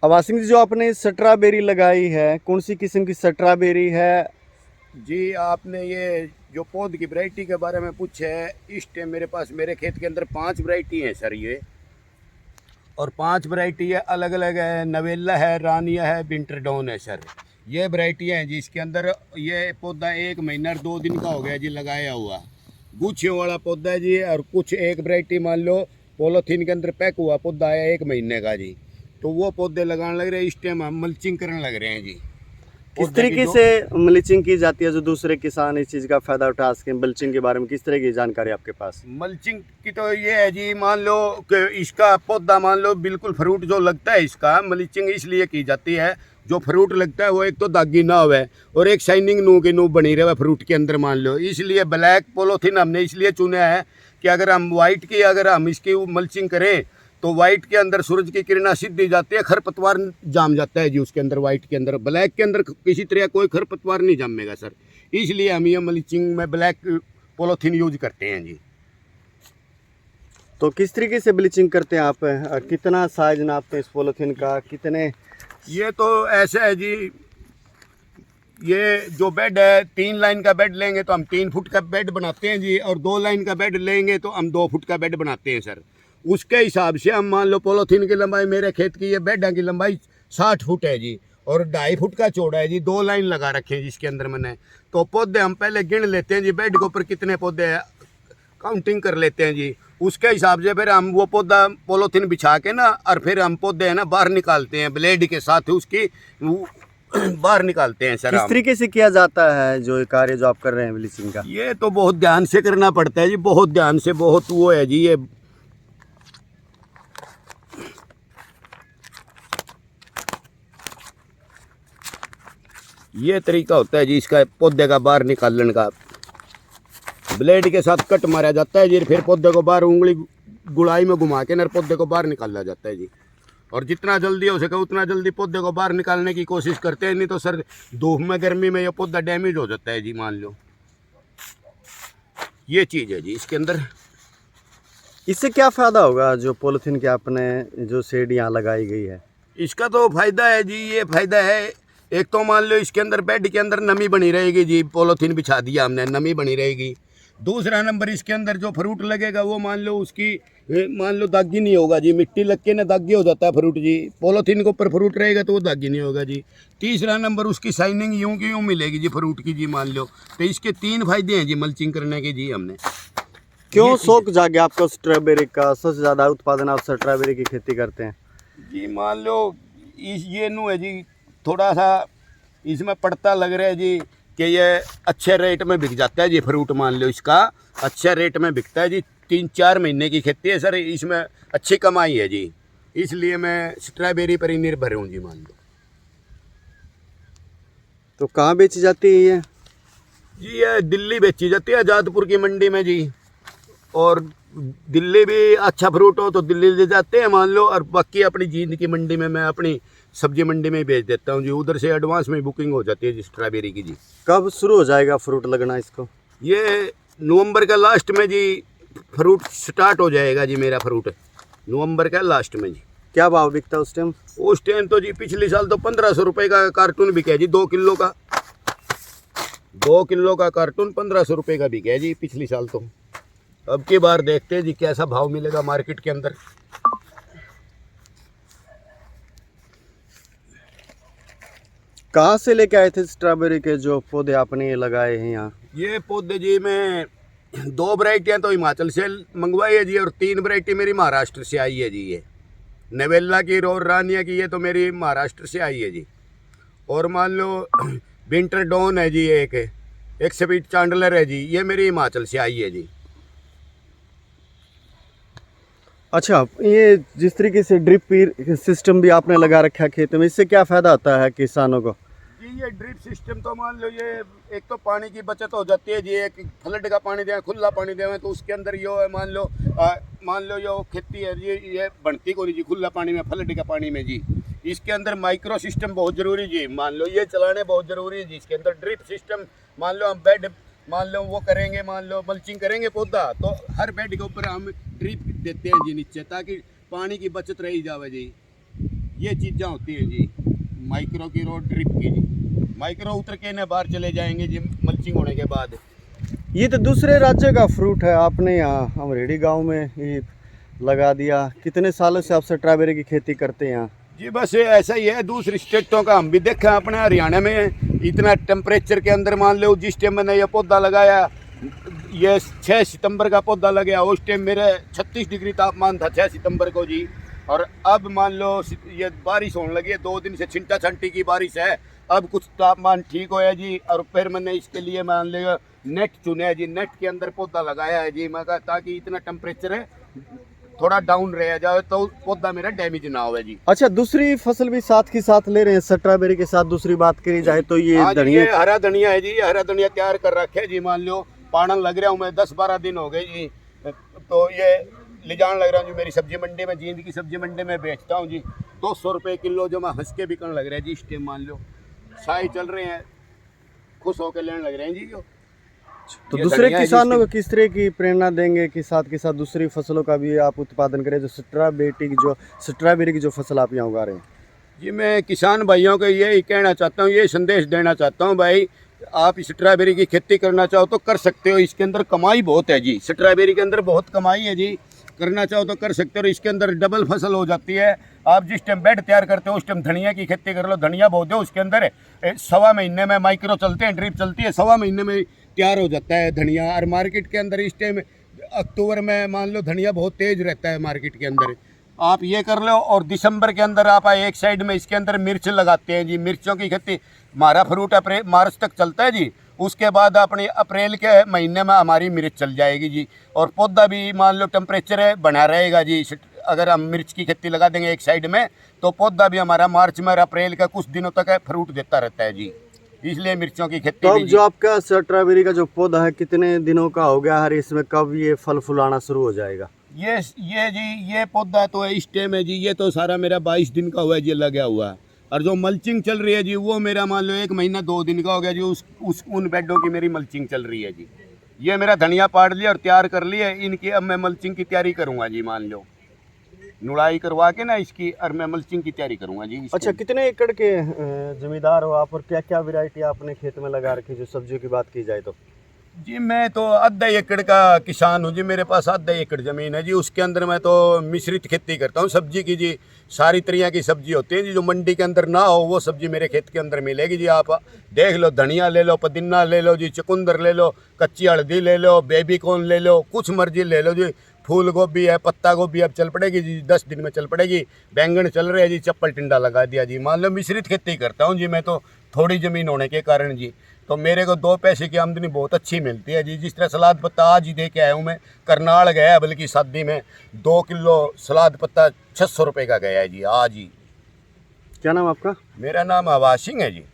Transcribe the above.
आवाज सिंह जी, जो आपने स्ट्रॉबेरी लगाई है, कौन सी किस्म की स्ट्रॉबेरी है? जी, आपने ये जो पौध की वैरायटी के बारे में पूछा है, इस टाइम मेरे पास मेरे खेत के अंदर 5 वैरायटी हैं सर ये। और 5 वैरायटी है, अलग अलग है। नवेला है, रानिया है, विंटर डाउन है सर। ये वैरायटियाँ हैं जी। इसके अंदर ये पौधा 1 महीना और 2 दिन का हो गया जी लगाया हुआ। गुच्छियों वाला पौधा है जी। और कुछ एक वैरायटी मान लो पॉलीथीन के अंदर पैक हुआ पौधा है 1 महीने का जी। तो वो पौधे लगाने लग रहे हैं। इस टाइम हम मल्चिंग करने लग रहे हैं जी। किस तरीके से मल्चिंग की जाती है, जो दूसरे किसान इस चीज़ का फ़ायदा उठा सकें? मल्चिंग के बारे में किस तरह की जानकारी आपके पास? मल्चिंग की तो ये है जी, मान लो कि इसका पौधा मान लो बिल्कुल फ्रूट जो लगता है, इसका मल्चिंग इसलिए की जाती है। जो फ्रूट लगता है वो एक तो दागी ना हो और एक शाइनिंग नू की नू बनी रहे फ्रूट के अंदर मान लो। इसलिए ब्लैक पॉलीथीन हमने इसलिए चुना है कि अगर हम वाइट की अगर हम इसकी मल्चिंग करें तो वाइट के अंदर सूरज की किरणें सीधी जाती है, खरपतवार जाम जाता है जी उसके अंदर। वाइट के अंदर, ब्लैक के अंदर किसी तरह कोई खरपतवार नहीं जामेगा सर। इसलिए हम ये मल्चिंग में ब्लैक पॉलीथीन यूज करते हैं जी। तो किस तरीके से ब्लीचिंग करते हैं आप? कितना साइज नापते हैं इस पॉलीथीन का? कितने? ये तो ऐसा है जी, ये जो बेड है 3 लाइन का बेड लेंगे तो हम 3 फुट का बेड बनाते हैं जी। और 2 लाइन का बेड लेंगे तो हम 2 फुट का बेड बनाते हैं सर। उसके हिसाब से हम मान लो पॉलीथीन की लंबाई, मेरे खेत की ये बेड की लंबाई 60 फुट है जी। और 2.5 फुट का चौड़ा है जी। 2 लाइन लगा रखे हैं जिसके अंदर मैंने। तो पौधे हम पहले गिन लेते हैं जी, बेड के ऊपर कितने पौधे हैं काउंटिंग कर लेते हैं जी। उसके हिसाब से फिर हम वो पौधा पॉलीथीन बिछा के ना, और फिर हम पौधे है ना बाहर निकालते हैं ब्लेड के साथ उसकी बाहर निकालते हैं सर। किस तरीके से किया जाता है जो कार्य जो आप कर रहे हैं ब्लीचिंग का? ये तो बहुत ध्यान से करना पड़ता है जी, बहुत ध्यान से, बहुत वो है जी। ये तरीका होता है जी इसका पौधे का बाहर निकालने का। ब्लेड के साथ कट मारा जाता है जी, फिर पौधे को बाहर उंगली गुड़ाई में घुमा के ना पौधे को बाहर निकाला जाता है जी। और जितना जल्दी हो सके उतना जल्दी पौधे को बाहर निकालने की कोशिश करते हैं, नहीं तो सर धूप में गर्मी में ये पौधा डैमेज हो जाता है जी। मान लो ये चीज़ है जी इसके अंदर। इससे क्या फ़ायदा होगा जो पॉलीथीन की आपने जो शेड यहाँ लगाई गई है? इसका तो फायदा है जी, ये फायदा है। एक तो मान लो इसके अंदर बेड के अंदर नमी बनी रहेगी जी, पॉलीथीन बिछा दिया हमने, नमी बनी रहेगी। दूसरा नंबर, इसके अंदर जो फ्रूट लगेगा वो मान लो उसकी मान लो दागी नहीं होगा जी। मिट्टी लग के ना दागी हो जाता है फ्रूट जी। पॉलीथीन के ऊपर फ्रूट रहेगा तो वो दागी नहीं होगा जी। तीसरा नंबर, उसकी शाइनिंग यूं की यूं मिलेगी जी फ्रूट की जी। मान लो तो इसके 3 फायदे हैं जी मल्चिंग करने के जी। हमने क्यों शौक जागे आपको स्ट्रॉबेरी का? सबसे ज़्यादा उत्पादन आप स्ट्रॉबेरी की खेती करते हैं जी। मान लो ये नू है जी, थोड़ा सा इसमें पड़ता लग रहा है जी कि ये अच्छे रेट में बिक जाता है जी फ्रूट। मान लो इसका अच्छे रेट में बिकता है जी। 3-4 महीने की खेती है सर, इसमें अच्छी कमाई है जी। इसलिए मैं स्ट्रॉबेरी पर ही निर्भर हूँ जी। मान लो तो कहाँ बेची जाती है ये? जी ये दिल्ली बेची जाती है, जादपुर की मंडी में जी। और दिल्ली भी अच्छा फ्रूट हो तो दिल्ली ले जाते हैं मान लो। और बाकी अपनी जींद की मंडी में, मैं अपनी सब्जी मंडी में बेच देता हूँ जी। उधर से एडवांस में बुकिंग हो जाती है जी स्ट्रॉबेरी की जी। कब शुरू हो जाएगा फ्रूट लगना इसको? ये नवंबर का लास्ट में जी फ्रूट स्टार्ट हो जाएगा जी। मेरा फ्रूट नवंबर का लास्ट में जी। क्या भाव बिकता है उस टाइम? उस टाइम तो जी पिछले साल तो 1500 रुपये का कार्टून बिका जी, 2 किलो का। 2 किलो का कार्टून 1500 रुपये का बिका जी पिछले साल तो। अब की बार देखते हैं जी कैसा भाव मिलेगा मार्केट के अंदर। कहाँ से लेके आए थे स्ट्रॉबेरी के जो पौधे आपने ये लगाए हैं यहाँ? ये पौधे जी मैं 2 वैरायटियाँ तो हिमाचल से मंगवाई है जी, और 3 वैरायटी मेरी महाराष्ट्र से आई है जी। ये नवेला की और रानिया की ये तो मेरी महाराष्ट्र से आई है जी। और मान लो विंटर डॉन है जी, एक स्वीट चांडलर है जी, ये मेरी हिमाचल से आई है जी। अच्छा, ये जिस तरीके से ड्रिप सिस्टम भी आपने लगा रखा है खेत में, इससे क्या फ़ायदा होता है किसानों को? जी ये ड्रिप सिस्टम तो मान लो ये एक तो पानी की बचत हो जाती है जी। एक फ्लड का पानी दें, खुला पानी दें तो उसके अंदर यो है मान लो यो खेती है जी, ये बनती को नहीं जी खुला पानी में, फ्लड का पानी में जी। इसके अंदर माइक्रो सिस्टम बहुत ज़रूरी जी। मान लो ये चलाने बहुत ज़रूरी है जी। इसके अंदर ड्रिप सिस्टम, मान लो हम बेड मान लो वो करेंगे, मान लो मल्चिंग करेंगे पौधा, तो हर बेड के ऊपर हम ड्रिप देते हैं जी नीचे, ताकि पानी की बचत रही जावे जी। ये चीज़ें होती हैं जी माइक्रो की रोड ड्रिप की जी। माइक्रो उतर के ना बाहर चले जाएंगे जी मल्चिंग होने के बाद। ये तो दूसरे राज्य का फ्रूट है, आपने यहाँ अमरेडी गांव में ये लगा दिया। कितने सालों से आप स्ट्रॉबेरी की खेती करते हैं यहाँ? जी बस ऐसा ही है, दूसरी स्टेटों का हम भी देखा। अपने हरियाणा में इतना टेम्परेचर के अंदर मान लो जिस टाइम मैंने ये पौधा लगाया, ये 6 सितंबर का पौधा लगा, उस टाइम मेरे 36 डिग्री तापमान था 6 सितंबर को जी। और अब मान लो ये बारिश होने लगी है, 2 दिन से छिंटा छंटी की बारिश है, अब कुछ तापमान ठीक होया जी। और फिर मैंने इसके लिए मान लिया नेट चुने है जी, नेट के अंदर पौधा लगाया है जी। मैं कहा ताकि इतना टेम्परेचर है थोड़ा डाउन रह जाए तो पौधा मेरा डैमेज ना हो जी। अच्छा, दूसरी फसल भी साथ के साथ ले रहे हैं स्ट्रॉबेरी के साथ? दूसरी बात करी जाए तो ये हाँ जी, धनिया, ये हरा धनिया है जी, ये हरा धनिया तैयार कर रखे है जी। मान लो पाणन लग रहा हूँ मैं, 10-12 दिन हो गए जी। तो ये ले जान लग रहा हूँ जी मेरी सब्जी मंडी में, जींद की सब्जी मंडी में बेचता हूँ जी। 200 रुपये किलो जो मैं हंस के बिकने लग रहा है जी इस टाइम। मान लो साई चल रहे हैं, खुश होकर लेने लग रहे हैं जी। तो ये दूसरे धनिया है जी किसानों को इसकी। किस तरह की प्रेरणा देंगे कि साथ के साथ दूसरी फसलों का भी आप उत्पादन करें, जो स्ट्रॉबेरी की जो फसल आप यहाँ उगा रहे हैं? जी मैं किसान भाइयों को यही कहना चाहता हूँ, ये संदेश देना चाहता हूँ भाई, आप स्ट्रॉबेरी की खेती करना चाहो तो कर सकते हो। इसके अंदर कमाई बहुत है जी, स्ट्रॉबेरी के अंदर बहुत कमाई है जी। करना चाहो तो कर सकते हो, इसके अंदर डबल फसल हो जाती है। आप जिस टाइम बेड तैयार करते हो उस टाइम धनिया की खेती कर लो, धनिया बहुत है उसके अंदर। 1.25 महीने में माइक्रो चलते हैं, ड्रिप चलती है, 1.25 महीने में तैयार हो जाता है धनिया। और मार्केट के अंदर इस टाइम अक्टूबर में मान लो धनिया बहुत तेज रहता है मार्केट के अंदर। आप ये कर लो। और दिसंबर के अंदर आप एक साइड में इसके अंदर मिर्च लगाते हैं जी, मिर्चों की खेती। हमारा फ्रूट अप्रैल मार्च तक चलता है जी, उसके बाद अपने अप्रैल के महीने में हमारी मिर्च चल जाएगी जी। और पौधा भी मान लो टेम्परेचर है बना रहेगा जी। अगर हम मिर्च की खेती लगा देंगे एक साइड में तो पौधा भी हमारा मार्च में और अप्रैल का कुछ दिनों तक फ्रूट देता रहता है जी। इसलिए मिर्चों की खेती तो अब भी जो आपका स्ट्रॉबेरी का जो पौधा है कितने दिनों का हो गया है, इसमें कब ये फल फुलाना शुरू हो जाएगा? ये जी ये पौधा तो है इस टाइम है जी, ये तो सारा मेरा 22 दिन का हुआ है जी लगा हुआ है। और जो मल्चिंग चल रही है जी वो मेरा मान लो 1 महीना 2 दिन का हो गया जी। उन बेडों की मेरी मल्चिंग चल रही है जी। ये मेरा धनिया पाड़ लिया और तैयार कर लिया, इनकी अब मैं मल्चिंग की तैयारी करूँगा जी। मान लो नुड़ाई करवा के ना इसकी, और मैं मल्चिंग की तैयारी करूँगा जी इसको। अच्छा, कितने एकड़ के जमींदार हो आप और क्या क्या वैरायटी आपने खेत में लगा रखी, जो सब्जियों की बात की जाए तो? जी मैं तो आधा एकड़ का किसान हूँ जी, मेरे पास आधा एकड़ ज़मीन है जी। उसके अंदर मैं तो मिश्रित खेती करता हूँ सब्जी की जी। सारी तरह की सब्जी होती है जी, जो मंडी के अंदर ना हो वो सब्जी मेरे खेत के अंदर मिलेगी जी। आप देख लो, धनिया ले लो, पुदीना ले लो जी, चुकंदर ले लो, कच्ची हल्दी ले लो, बेबी कॉर्न ले लो, कुछ मर्जी ले लो जी। फूल गोभी है, पत्ता गोभी अब चल पड़ेगी जी, 10 दिन में चल पड़ेगी। बैंगन चल रहे हैं जी, चप्पल टिंडा लगा दिया जी। मान लो मिश्रित खेती करता हूँ जी मैं तो, थोड़ी ज़मीन होने के कारण जी। तो मेरे को 2 पैसे की आमदनी बहुत अच्छी मिलती है जी। जिस तरह सलाद पत्ता आज ही दे के आया हूँ मैं, करनाल गया बल्कि शादी में, 2 किलो सलाद पत्ता 600 रुपये का गया है जी आज ही। क्या नाम आपका? मेरा नाम आवाज सिंह है जी।